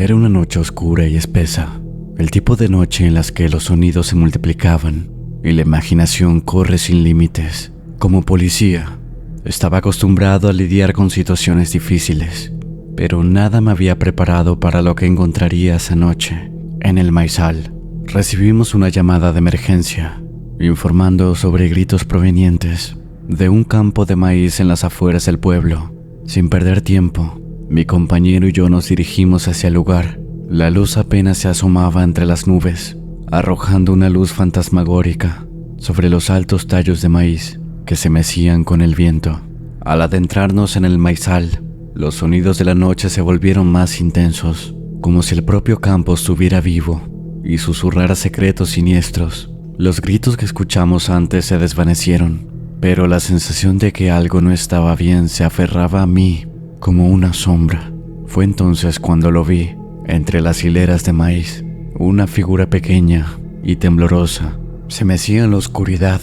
Era una noche oscura y espesa, el tipo de noche en las que los sonidos se multiplicaban y la imaginación corre sin límites. Como policía, estaba acostumbrado a lidiar con situaciones difíciles, pero nada me había preparado para lo que encontraría esa noche. En el maizal, recibimos una llamada de emergencia, informando sobre gritos provenientes de un campo de maíz en las afueras del pueblo. Sin perder tiempo, mi compañero y yo nos dirigimos hacia el lugar. La luz apenas se asomaba entre las nubes, arrojando una luz fantasmagórica sobre los altos tallos de maíz que se mecían con el viento. Al adentrarnos en el maizal, los sonidos de la noche se volvieron más intensos, como si el propio campo estuviera vivo y susurrara secretos siniestros. Los gritos que escuchamos antes se desvanecieron, pero la sensación de que algo no estaba bien se aferraba a mí como una sombra. Fue entonces cuando lo vi, entre las hileras de maíz, una figura pequeña y temblorosa. Se mecía en la oscuridad.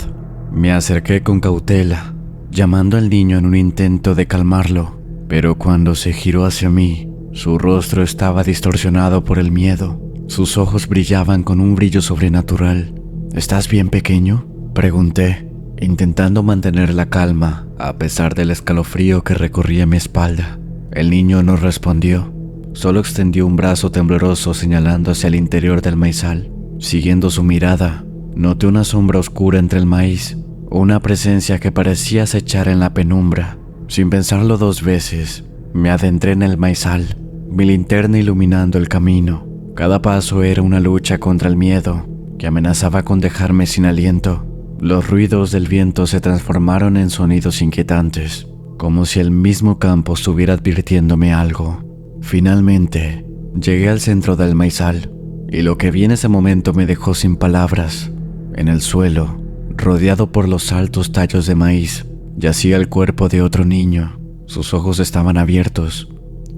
Me acerqué con cautela, llamando al niño en un intento de calmarlo, pero cuando se giró hacia mí, su rostro estaba distorsionado por el miedo. Sus ojos brillaban con un brillo sobrenatural. ¿Estás bien, pequeño?, pregunté, intentando mantener la calma a pesar del escalofrío que recorría mi espalda. El niño no respondió, solo extendió un brazo tembloroso señalando hacia el interior del maizal. Siguiendo su mirada, noté una sombra oscura entre el maíz, una presencia que parecía acechar en la penumbra. Sin pensarlo dos veces, me adentré en el maizal, mi linterna iluminando el camino. Cada paso era una lucha contra el miedo, que amenazaba con dejarme sin aliento. Los ruidos del viento se transformaron en sonidos inquietantes, como si el mismo campo estuviera advirtiéndome algo. Finalmente, llegué al centro del maizal, y lo que vi en ese momento me dejó sin palabras. En el suelo, rodeado por los altos tallos de maíz, yacía el cuerpo de otro niño. Sus ojos estaban abiertos,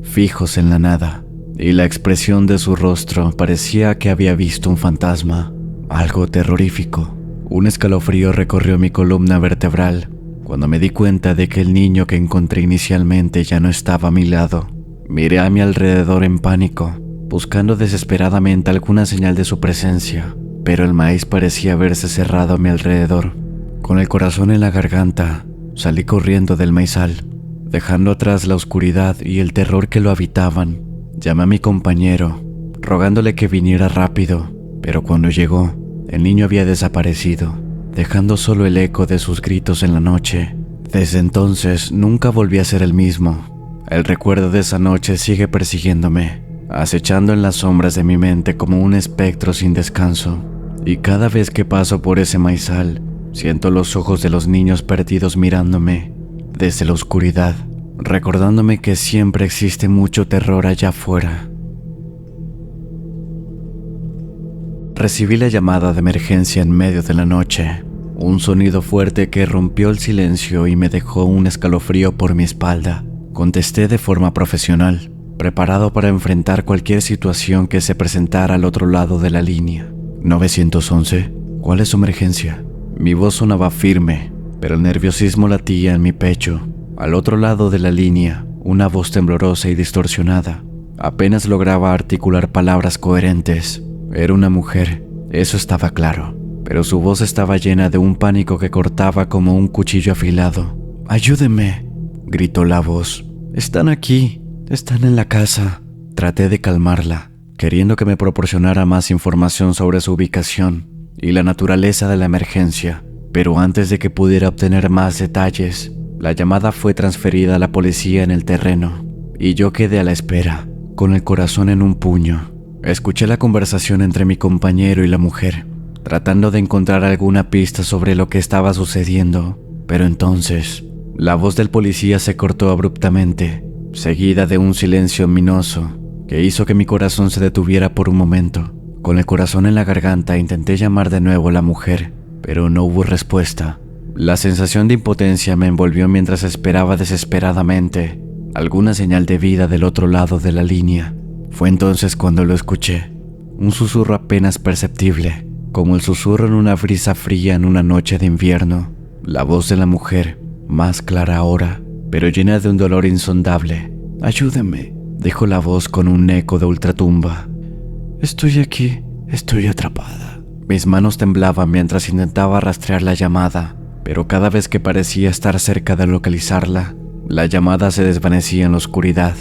fijos en la nada, y la expresión de su rostro parecía que había visto un fantasma, algo terrorífico. Un escalofrío recorrió mi columna vertebral cuando me di cuenta de que el niño que encontré inicialmente ya no estaba a mi lado. Miré a mi alrededor en pánico, buscando desesperadamente alguna señal de su presencia, pero el maíz parecía haberse cerrado a mi alrededor. Con el corazón en la garganta, salí corriendo del maizal, dejando atrás la oscuridad y el terror que lo habitaban. Llamé a mi compañero, rogándole que viniera rápido, pero cuando llegó, el niño había desaparecido, dejando solo el eco de sus gritos en la noche. Desde entonces nunca volví a ser el mismo. El recuerdo de esa noche sigue persiguiéndome, acechando en las sombras de mi mente como un espectro sin descanso. Y cada vez que paso por ese maizal, siento los ojos de los niños perdidos mirándome desde la oscuridad, recordándome que siempre existe mucho terror allá afuera. Recibí la llamada de emergencia en medio de la noche, un sonido fuerte que rompió el silencio y me dejó un escalofrío por mi espalda. Contesté de forma profesional, preparado para enfrentar cualquier situación que se presentara al otro lado de la línea. 911, ¿cuál es su emergencia? Mi voz sonaba firme, pero el nerviosismo latía en mi pecho. Al otro lado de la línea, una voz temblorosa y distorsionada. Apenas lograba articular palabras coherentes. Era una mujer, eso estaba claro, pero su voz estaba llena de un pánico que cortaba como un cuchillo afilado. «¡Ayúdeme!», gritó la voz. «Están aquí, están en la casa». Traté de calmarla, queriendo que me proporcionara más información sobre su ubicación y la naturaleza de la emergencia, pero antes de que pudiera obtener más detalles, la llamada fue transferida a la policía en el terreno, y yo quedé a la espera, con el corazón en un puño. Escuché la conversación entre mi compañero y la mujer, tratando de encontrar alguna pista sobre lo que estaba sucediendo, pero entonces, la voz del policía se cortó abruptamente, seguida de un silencio ominoso que hizo que mi corazón se detuviera por un momento. Con el corazón en la garganta intenté llamar de nuevo a la mujer, pero no hubo respuesta. La sensación de impotencia me envolvió mientras esperaba desesperadamente alguna señal de vida del otro lado de la línea. Fue entonces cuando lo escuché, un susurro apenas perceptible, como el susurro en una brisa fría en una noche de invierno. La voz de la mujer, más clara ahora, pero llena de un dolor insondable. «Ayúdeme, dijo la voz con un eco de ultratumba. Estoy aquí, estoy atrapada. Mis manos temblaban mientras intentaba rastrear la llamada, pero cada vez que parecía estar cerca de localizarla, la llamada se desvanecía en la oscuridad.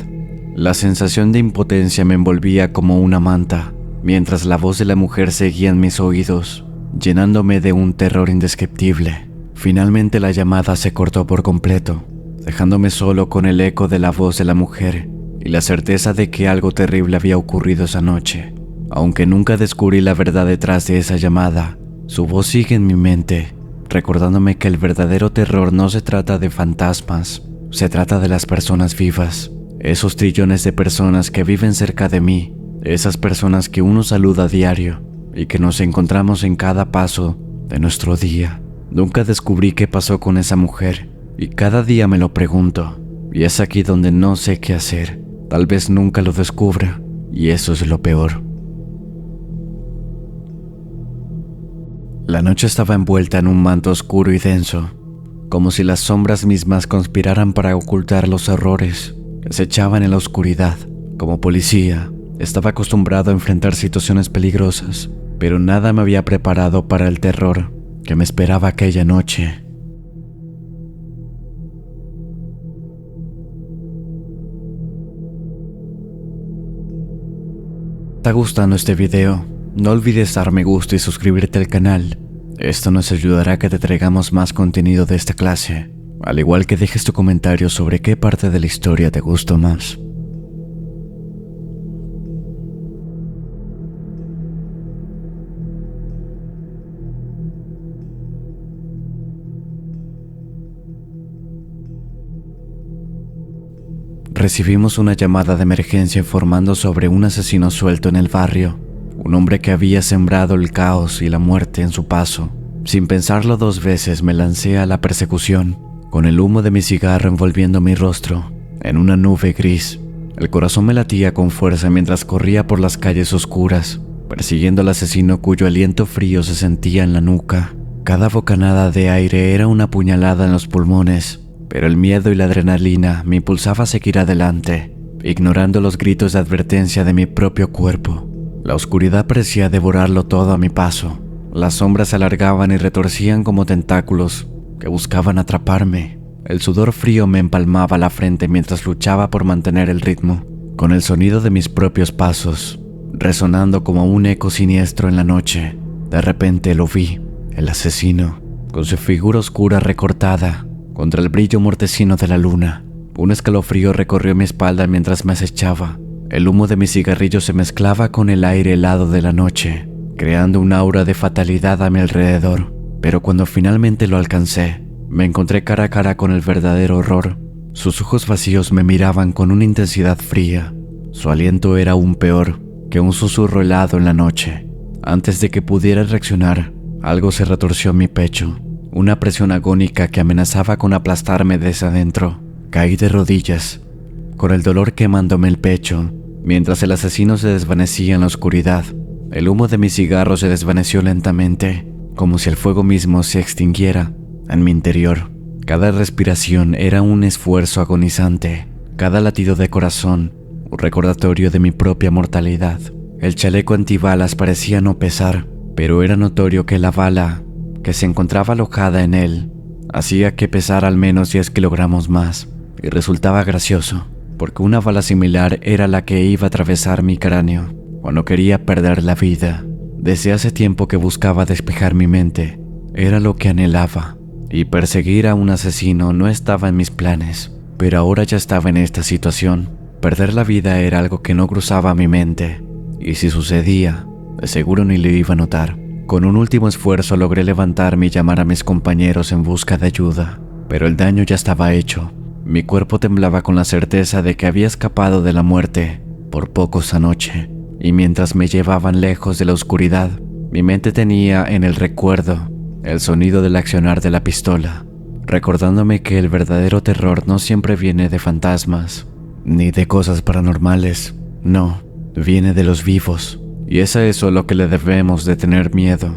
La sensación de impotencia me envolvía como una manta, mientras la voz de la mujer seguía en mis oídos, llenándome de un terror indescriptible. Finalmente la llamada se cortó por completo, dejándome solo con el eco de la voz de la mujer y la certeza de que algo terrible había ocurrido esa noche. Aunque nunca descubrí la verdad detrás de esa llamada, su voz sigue en mi mente, recordándome que el verdadero terror no se trata de fantasmas, se trata de las personas vivas, esos trillones de personas que viven cerca de mí, esas personas que uno saluda a diario y que nos encontramos en cada paso de nuestro día. Nunca descubrí qué pasó con esa mujer y cada día me lo pregunto, y es aquí donde no sé qué hacer. Tal vez nunca lo descubra, y eso es lo peor. La noche estaba envuelta en un manto oscuro y denso, como si las sombras mismas conspiraran para ocultar los horrores que se echaban en la oscuridad. Como policía, estaba acostumbrado a enfrentar situaciones peligrosas, pero nada me había preparado para el terror que me esperaba aquella noche. ¿Te está gustando este video? No olvides dar me gusta y suscribirte al canal. Esto nos ayudará a que te traigamos más contenido de esta clase, al igual que dejes tu comentario sobre qué parte de la historia te gustó más. Recibimos una llamada de emergencia informando sobre un asesino suelto en el barrio, un hombre que había sembrado el caos y la muerte en su paso. Sin pensarlo dos veces me lancé a la persecución, con el humo de mi cigarro envolviendo mi rostro en una nube gris. El corazón me latía con fuerza mientras corría por las calles oscuras, persiguiendo al asesino cuyo aliento frío se sentía en la nuca. Cada bocanada de aire era una puñalada en los pulmones, pero el miedo y la adrenalina me impulsaba a seguir adelante, ignorando los gritos de advertencia de mi propio cuerpo. La oscuridad parecía devorarlo todo a mi paso. Las sombras se alargaban y retorcían como tentáculos que buscaban atraparme. El sudor frío me empalmaba la frente mientras luchaba por mantener el ritmo, con el sonido de mis propios pasos resonando como un eco siniestro en la noche. De repente lo vi, el asesino, con su figura oscura recortada contra el brillo mortecino de la luna. Un escalofrío recorrió mi espalda mientras me acechaba. El humo de mi cigarrillo se mezclaba con el aire helado de la noche, creando un aura de fatalidad a mi alrededor. Pero cuando finalmente lo alcancé, me encontré cara a cara con el verdadero horror. Sus ojos vacíos me miraban con una intensidad fría. Su aliento era aún peor que un susurro helado en la noche. Antes de que pudiera reaccionar, algo se retorció en mi pecho. Una presión agónica que amenazaba con aplastarme desde adentro. Caí de rodillas, con el dolor quemándome el pecho, mientras el asesino se desvanecía en la oscuridad. El humo de mi cigarro se desvaneció lentamente, como si el fuego mismo se extinguiera en mi interior. Cada respiración era un esfuerzo agonizante, cada latido de corazón un recordatorio de mi propia mortalidad. El chaleco antibalas parecía no pesar, pero era notorio que la bala que se encontraba alojada en él hacía que pesara al menos 10 kilogramos más, y resultaba gracioso, porque una bala similar era la que iba a atravesar mi cráneo cuando quería perder la vida. Desde hace tiempo que buscaba despejar mi mente, era lo que anhelaba, y perseguir a un asesino no estaba en mis planes, pero ahora ya estaba en esta situación. Perder la vida era algo que no cruzaba mi mente, y si sucedía, de seguro ni lo iba a notar. Con un último esfuerzo logré levantarme y llamar a mis compañeros en busca de ayuda, pero el daño ya estaba hecho. Mi cuerpo temblaba con la certeza de que había escapado de la muerte por poco esa noche, y mientras me llevaban lejos de la oscuridad, mi mente tenía en el recuerdo el sonido del accionar de la pistola, recordándome que el verdadero terror no siempre viene de fantasmas, ni de cosas paranormales. No, viene de los vivos, y es a eso lo que le debemos de tener miedo.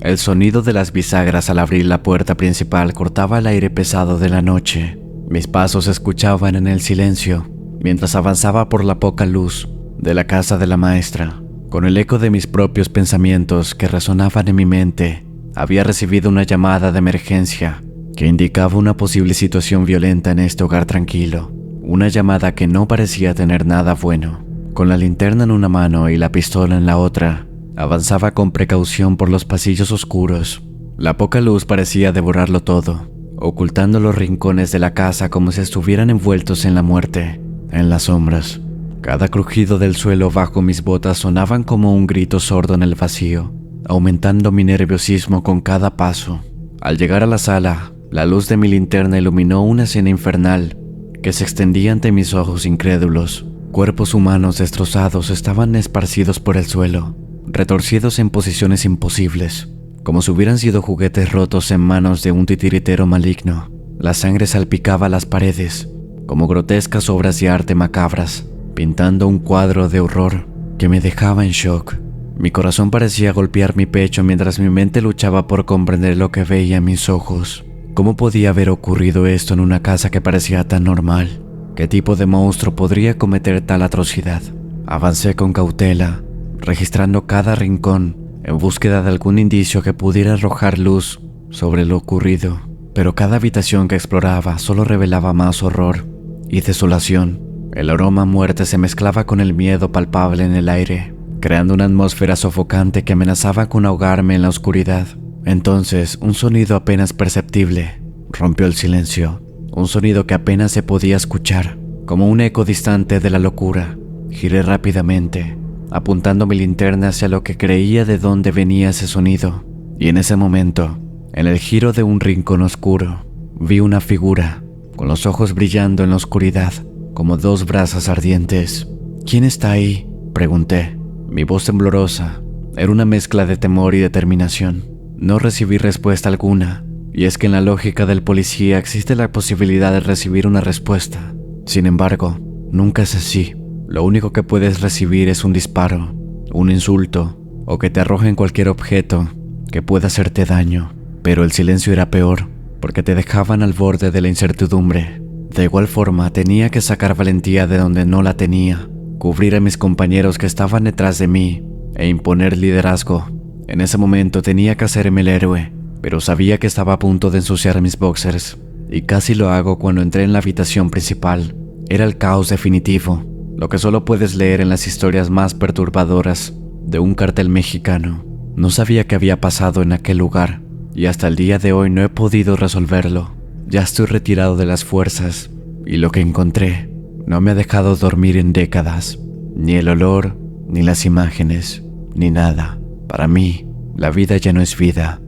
El sonido de las bisagras al abrir la puerta principal cortaba el aire pesado de la noche. Mis pasos se escuchaban en el silencio, mientras avanzaba por la poca luz de la casa de la maestra. Con el eco de mis propios pensamientos que resonaban en mi mente, había recibido una llamada de emergencia que indicaba una posible situación violenta en este hogar tranquilo. Una llamada que no parecía tener nada bueno. Con la linterna en una mano y la pistola en la otra, avanzaba con precaución por los pasillos oscuros. La poca luz parecía devorarlo todo, ocultando los rincones de la casa como si estuvieran envueltos en la muerte, en las sombras. Cada crujido del suelo bajo mis botas sonaban como un grito sordo en el vacío, aumentando mi nerviosismo con cada paso. Al llegar a la sala, la luz de mi linterna iluminó una escena infernal que se extendía ante mis ojos incrédulos. Cuerpos humanos destrozados estaban esparcidos por el suelo, retorcidos en posiciones imposibles, como si hubieran sido juguetes rotos en manos de un titiritero maligno. La sangre salpicaba las paredes, como grotescas obras de arte macabras, pintando un cuadro de horror que me dejaba en shock. Mi corazón parecía golpear mi pecho mientras mi mente luchaba por comprender lo que veía en mis ojos. ¿Cómo podía haber ocurrido esto en una casa que parecía tan normal? ¿Qué tipo de monstruo podría cometer tal atrocidad? Avancé con cautela, registrando cada rincón en búsqueda de algún indicio que pudiera arrojar luz sobre lo ocurrido. Pero cada habitación que exploraba solo revelaba más horror y desolación. El aroma a muerte se mezclaba con el miedo palpable en el aire, creando una atmósfera sofocante que amenazaba con ahogarme en la oscuridad. Entonces, un sonido apenas perceptible rompió el silencio. Un sonido que apenas se podía escuchar, como un eco distante de la locura. Giré rápidamente, apuntando mi linterna hacia lo que creía de dónde venía ese sonido. Y en ese momento, en el giro de un rincón oscuro, vi una figura, con los ojos brillando en la oscuridad, como dos brasas ardientes. ¿Quién está ahí?, pregunté. Mi voz temblorosa era una mezcla de temor y determinación. No recibí respuesta alguna, y es que en la lógica del policía existe la posibilidad de recibir una respuesta. Sin embargo, nunca es así. Lo único que puedes recibir es un disparo, un insulto, o que te arrojen cualquier objeto que pueda hacerte daño. Pero el silencio era peor, porque te dejaban al borde de la incertidumbre. De igual forma, tenía que sacar valentía de donde no la tenía, cubrir a mis compañeros que estaban detrás de mí, e imponer liderazgo. En ese momento tenía que hacerme el héroe, pero sabía que estaba a punto de ensuciar mis boxers, y casi lo hago cuando entré en la habitación principal. Era el caos definitivo, lo que solo puedes leer en las historias más perturbadoras de un cartel mexicano. No sabía qué había pasado en aquel lugar, y hasta el día de hoy no he podido resolverlo. Ya estoy retirado de las fuerzas, y lo que encontré no me ha dejado dormir en décadas. Ni el olor, ni las imágenes, ni nada. Para mí, la vida ya no es vida.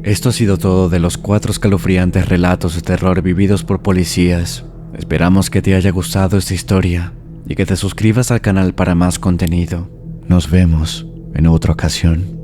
Esto ha sido todo de los 4 escalofriantes relatos de terror vividos por policías. Esperamos que te haya gustado esta historia y que te suscribas al canal para más contenido. Nos vemos en otra ocasión.